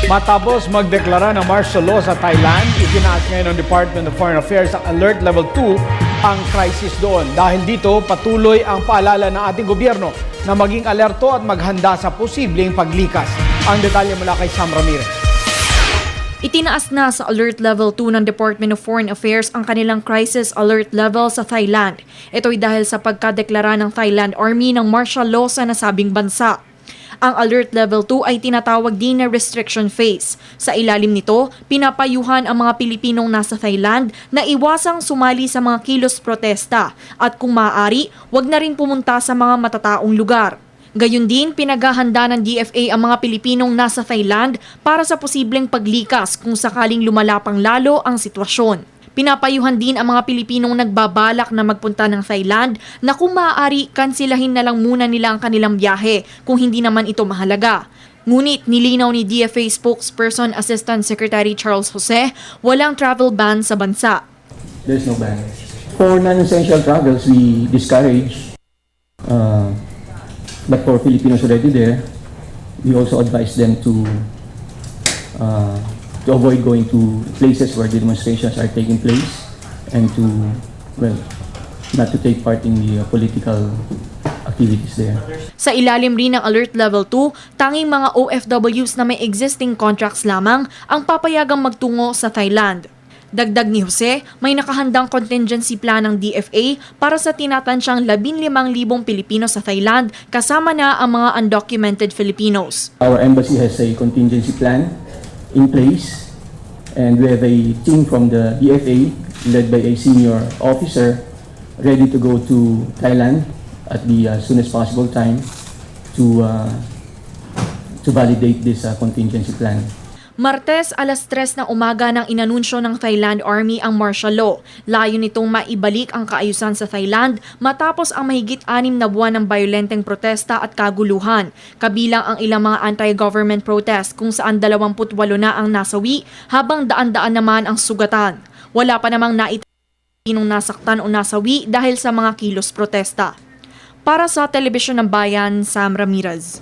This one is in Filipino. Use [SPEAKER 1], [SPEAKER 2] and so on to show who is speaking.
[SPEAKER 1] Matapos magdeklara ng martial law sa Thailand, itinaas ngayon ng Department of Foreign Affairs ang Alert Level 2 ang crisis doon. Dahil dito, patuloy ang paalala ng ating gobyerno na maging alerto at maghanda sa posibleng paglikas. Ang detalye mula kay Sam Ramirez.
[SPEAKER 2] Itinaas na sa Alert Level 2 ng Department of Foreign Affairs ang kanilang crisis alert level sa Thailand. Ito'y dahil sa pagkadeklara ng Thailand Army ng martial law sa nasabing bansa. Ang Alert Level 2 ay tinatawag din na restriction phase. Sa ilalim nito, pinapayuhan ang mga Pilipinong nasa Thailand na iwasang sumali sa mga kilos protesta at kung maaari, wag na rin pumunta sa mga matataong lugar. Gayun din, pinaghahanda ng DFA ang mga Pilipinong nasa Thailand para sa posibleng paglikas kung sakaling lumala pang lalo ang sitwasyon. Pinapayuhan din ang mga Pilipinong nagbabalak na magpunta ng Thailand na kung maaari, kansilahin na lang muna nila ang kanilang biyahe kung hindi naman ito mahalaga. Ngunit nilinaw ni DFA spokesperson Assistant Secretary Charles Jose, walang travel ban sa bansa.
[SPEAKER 3] There's no ban. For non-essential travels, we discourage. But for Filipinos already there, we also advise them to avoid going to places where the demonstrations are taking place and to, well, not to take part in the political activities there.
[SPEAKER 2] Sa ilalim rin ng Alert Level 2, tanging mga OFWs na may existing contracts lamang ang papayagang magtungo sa Thailand. Dagdag ni Jose, may nakahandang contingency plan ng DFA para sa tinatansyang 15,000 Pilipino sa Thailand, kasama na ang mga undocumented Filipinos.
[SPEAKER 3] Our embassy has a contingency plan in place, and we have a team from the DFA led by a senior officer ready to go to Thailand at the soonest possible time to validate this contingency plan.
[SPEAKER 2] Martes, alas 3 ng umaga nang inanunsyo ng Thailand Army ang martial law. Layo nitong maibalik ang kaayusan sa Thailand matapos ang mahigit 6 na buwan ng bayolenteng protesta at kaguluhan. Kabilang ang ilang mga anti-government protest kung saan 28 na ang nasawi habang daan-daan naman ang sugatan. Wala pa namang naitanong nasaktan o nasawi dahil sa mga kilos protesta. Para sa Telebisyon ng Bayan, Sam Ramirez.